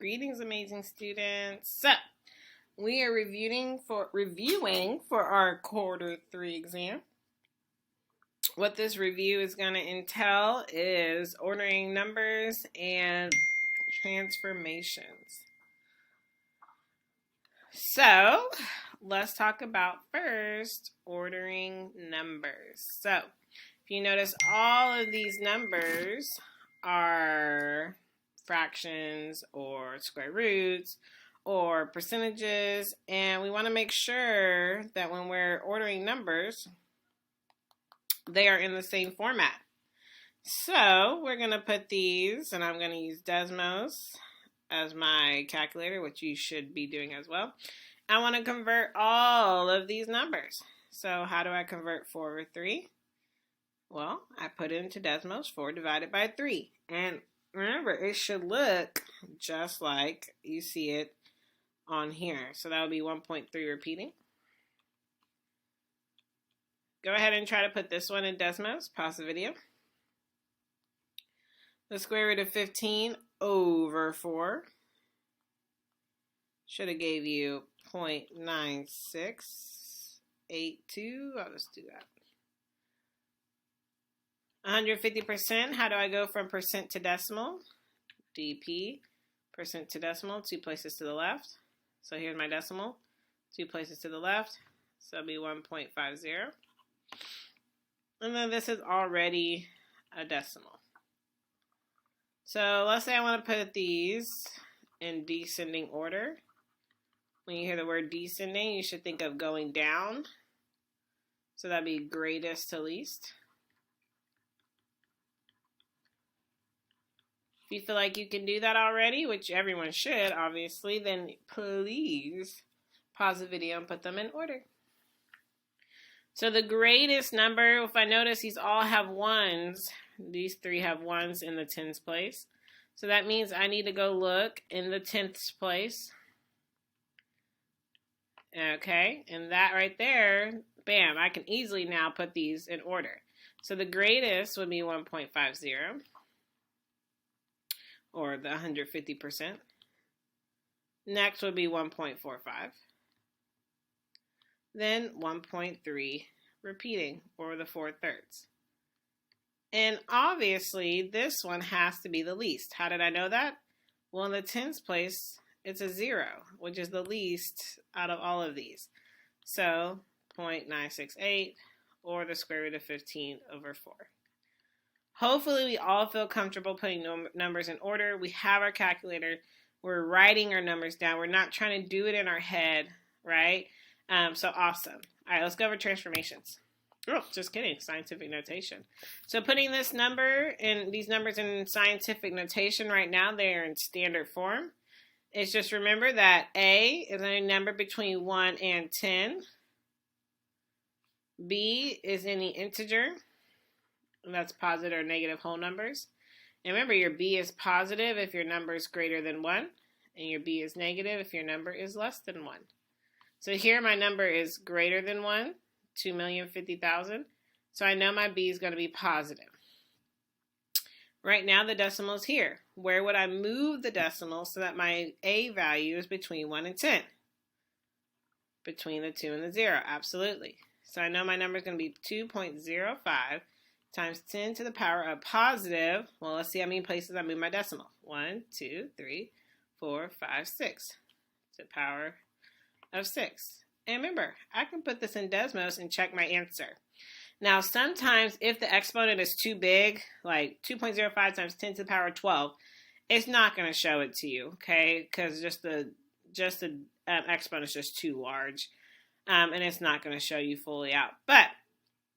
Greetings, amazing students. So, we are reviewing for our quarter 3 exam. What this review is going to entail is ordering numbers and transformations. So, let's talk about first ordering numbers. So, if you notice, all of these numbers are fractions or square roots or percentages, and we want to make sure that when we're ordering numbers, they are in the same format. So we're going to put these, and I'm going to use Desmos as my calculator, which you should be doing as well. I want to convert all of these numbers. So how do I convert 4 over 3? Well, I put it into Desmos, 4 divided by 3. And remember, it should look just like you see it on here. So that would be 1.3 repeating. Go ahead and try to put this one in Desmos. Pause the video. The square root of 15 over 4 should have gave you 0.9682. I'll just do that. 150%, how do I go from percent to decimal? DP, percent to decimal, 2 places to the left. So here's my decimal, 2 places to the left. So it'll be 1.50. And then this is already a decimal. So let's say I want to put these in descending order. When you hear the word descending, you should think of going down. So that'd be greatest to least. If you feel like you can do that already, which everyone should, obviously, then please pause the video and put them in order. So the greatest number, if I notice these all have ones, these 3 have ones in the tens place. So that means I need to go look in the tenths place. Okay, and that right there, bam, I can easily now put these in order. So the greatest would be 1.50. Or the 150%. Next would be 1.45. Then 1.3 repeating, or the 4/3. And obviously, this one has to be the least. How did I know that? Well, in the tens place, it's a 0, which is the least out of all of these. So 0.968, or the square root of 15 over 4. Hopefully we all feel comfortable putting numbers in order. We have our calculator. We're writing our numbers down. We're not trying to do it in our head, right? So awesome. All right, let's go over transformations. Oh, just kidding. Scientific notation. So putting this number and these numbers in scientific notation right now, they're in standard form. It's just remember that A is a number between 1 and 10. B is any integer. And that's positive or negative whole numbers. And remember, your B is positive if your number is greater than 1. And your B is negative if your number is less than 1. So here my number is greater than 1, 2,050,000. So I know my B is going to be positive. Right now the decimal is here. Where would I move the decimal so that my A value is between 1 and 10? Between the 2 and the 0, absolutely. So I know my number is going to be 2.05 times 10 to the power of positive, well, let's see how many places I move my decimal. 1, 2, 3, 4, 5, 6 to the power of 6. And remember, I can put this in Desmos and check my answer. Now, sometimes if the exponent is too big, like 2.05 times 10 to the power of 12, it's not going to show it to you, okay? Because just the exponent is just too large, and it's not going to show you fully out. But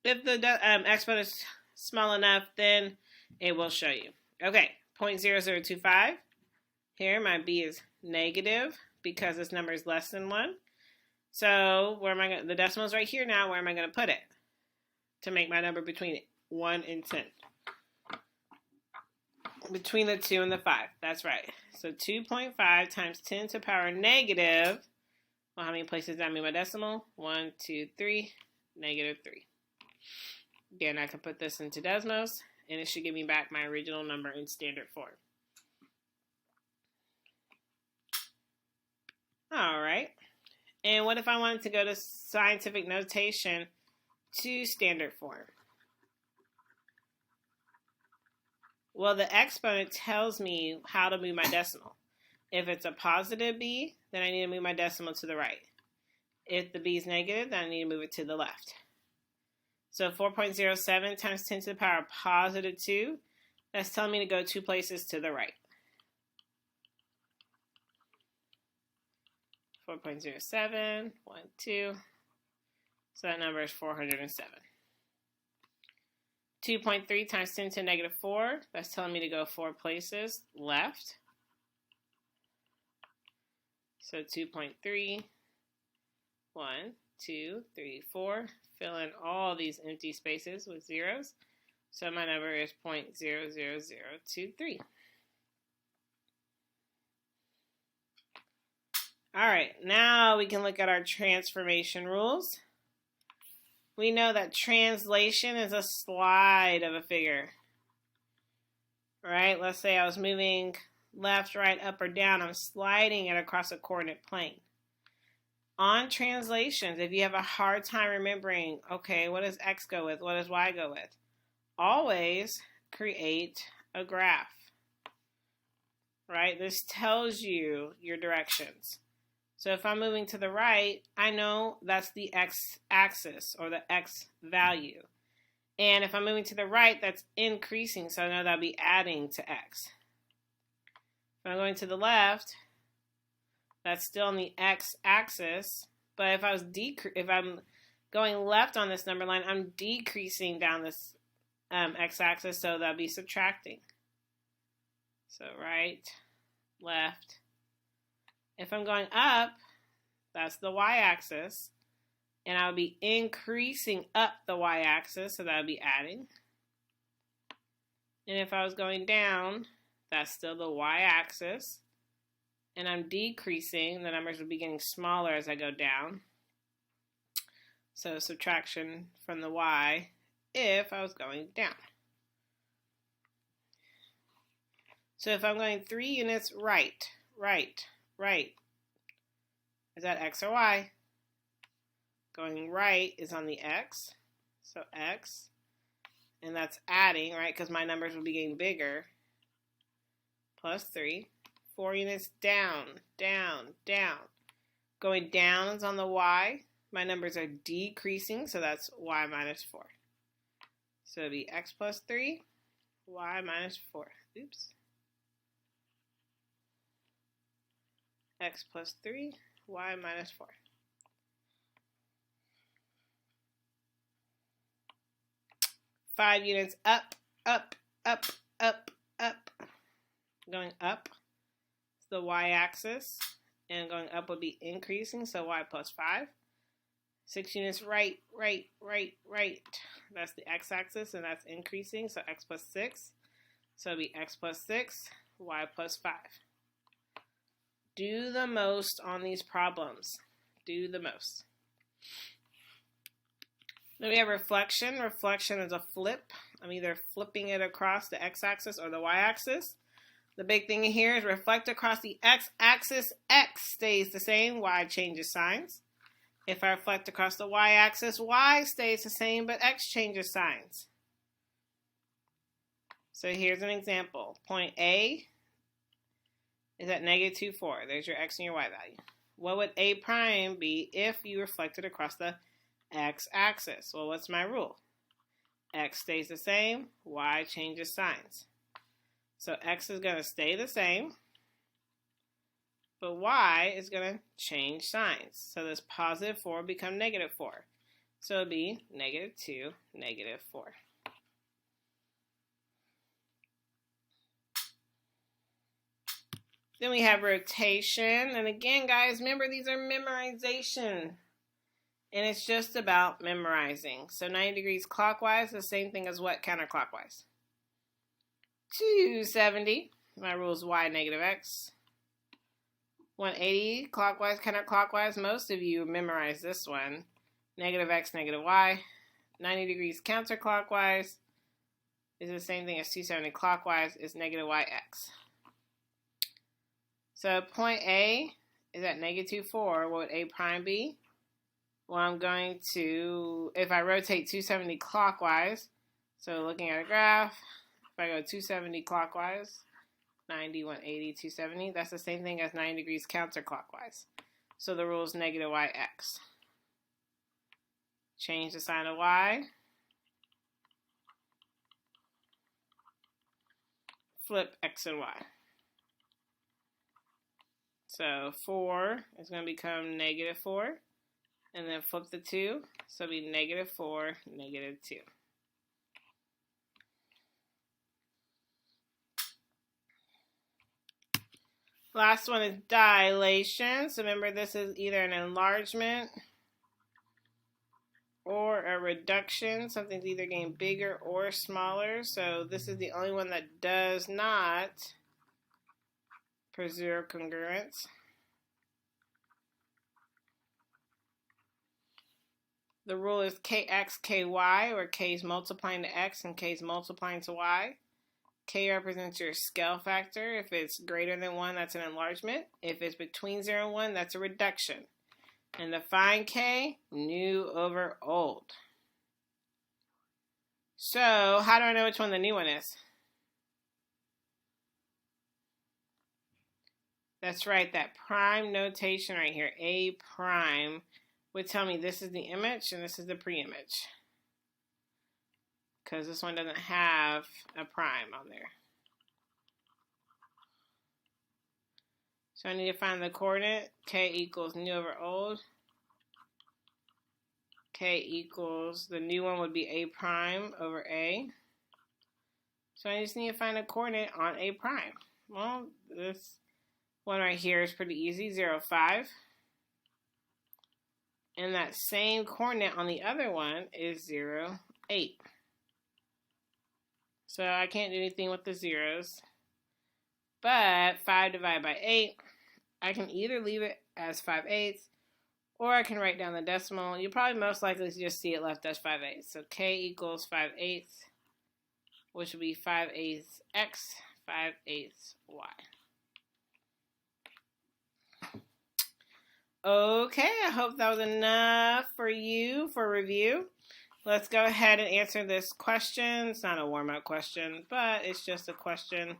if the exponent is small enough, then it will show you. Okay, 0.0025. Here, my B is negative because this number is less than 1. So where am I going? The decimal is right here now. Where am I going to put it to make my number between 1 and 10? Between the 2 and the 5. That's right. So 2.5 times 10 to the power negative. Well, how many places did I move my decimal? 1, 2, 3, negative 3. Again, I can put this into Desmos, and it should give me back my original number in standard form. And what if I wanted to go to scientific notation to standard form? Well, the exponent tells me how to move my decimal. If it's a positive b, then I need to move my decimal to the right. If the b is negative, then I need to move it to the left. So 4.07 times 10 to the power of positive 2, that's telling me to go 2 places to the right. 4.07, 1, 2. So that number is 407. 2.3 times 10 to the negative 4, that's telling me to go 4 places left. So 2.3, 1, 2, 3, 4. Fill in all these empty spaces with zeros. So my number is 0.00023. All right, now we can look at our transformation rules. We know that translation is a slide of a figure. All right, let's say I was moving left, right, up, or down. I'm sliding it across a coordinate plane. On translations, if you have a hard time remembering, okay, what does X go with? What does Y go with? Always create a graph, right? This tells you your directions. So if I'm moving to the right, I know that's the X axis or the X value. And if I'm moving to the right, that's increasing, so I know that'll be adding to X. If I'm going to the left, that's still on the X axis, but if I'm going left on this number line, I'm decreasing down this X axis, so that'll be subtracting. So right, left. If I'm going up, that's the Y axis, and I'll be increasing up the Y axis, so that'll be adding. And if I was going down, that's still the Y axis, and I'm decreasing. The numbers will be getting smaller as I go down. So subtraction from the Y if I was going down. So if I'm going 3 units right, is that X or Y? Going right is on the X, so X, and that's adding, right, because my numbers will be getting bigger, plus 3. 4 units down. Going down is on the Y. My numbers are decreasing, so that's Y minus 4. So it'll be X plus 3, Y minus 4. Oops. X plus 3, Y minus 4. Five units up. Going up is the Y-axis, and going up would be increasing, so Y plus 5. 6 units right. That's the X-axis, and that's increasing, so X plus 6. So it'll be X plus 6, Y plus 5. Do the most on these problems. Do the most. Then we have reflection. Reflection is a flip. I'm either flipping it across the x-axis or the y-axis. The big thing here is reflect across the x-axis. X stays the same. Y changes signs. If I reflect across the y-axis, y stays the same, but x changes signs. So here's an example. Point A is at negative 2, 4. There's your x and your y value. What would A prime be if you reflected across the x-axis? Well, what's my rule? X stays the same, y changes signs. So x is going to stay the same, but y is going to change signs. So this positive 4 become negative 4. So it'll be negative 2, negative 4. Then we have rotation. And again, guys, remember these are memorization. And it's just about memorizing. So 90 degrees clockwise, the same thing as what counterclockwise? 270. My rule is y negative x. 180 clockwise, counterclockwise. Most of you memorize this one. Negative x, negative y. 90 degrees counterclockwise is the same thing as 270 clockwise is negative yx. So point A is at negative 4. What would A prime be? Well, I'm going to, if I rotate 270 clockwise, so looking at a graph, if I go 270 clockwise, 90, 180, 270, that's the same thing as 90 degrees counterclockwise. So the rule is negative yx. Change the sign of y. Flip x and y. So 4 is going to become negative 4. And then flip the 2. So it'll be negative 4, negative 2. Last one is dilation. So remember, this is either an enlargement or a reduction. Something's either getting bigger or smaller. So this is the only one that does not preserve congruence. The rule is kx, ky, where k is multiplying to x and k is multiplying to y. K represents your scale factor. If it's greater than 1, that's an enlargement. If it's between 0 and 1, that's a reduction. And define K, new over old. So, how do I know which one the new one is? That's right, that prime notation right here, A prime, would tell me this is the image and this is the pre-image. Because this one doesn't have a prime on there. So I need to find the coordinate. K equals new over old. K equals, the new one would be A prime over A. So I just need to find a coordinate on A prime. Well, this one right here is pretty easy, 0, 5. And that same coordinate on the other one is 0, 8. So I can't do anything with the zeros. But 5 divided by 8, I can either leave it as 5/8, or I can write down the decimal. You'll probably most likely just see it left as 5/8. So K equals 5/8, which will be 5/8 x, 5/8 y. Okay, I hope that was enough for you for review. Let's go ahead and answer this question. It's not a warm-up question, but it's just a question.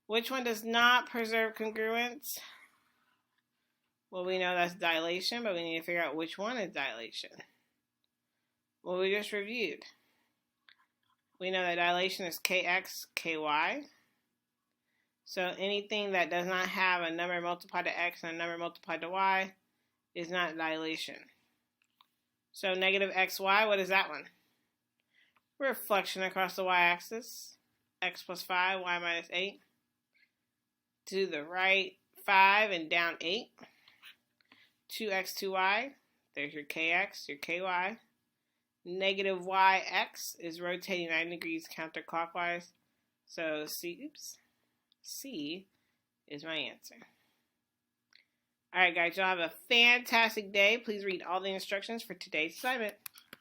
Which one does not preserve congruence? Well, we know that's dilation, but we need to figure out which one is dilation. Well, we just reviewed. We know that dilation is kx, ky. So anything that does not have a number multiplied to x and a number multiplied to y is not dilation. So negative xy, what is that one? Reflection across the y-axis. X plus 5, y minus 8. To the right, 5 and down 8. 2x, 2y. There's your kx, your ky. Negative yx is rotating 90 degrees counterclockwise. So C is my answer. Alright guys, y'all have a fantastic day. Please read all the instructions for today's assignment.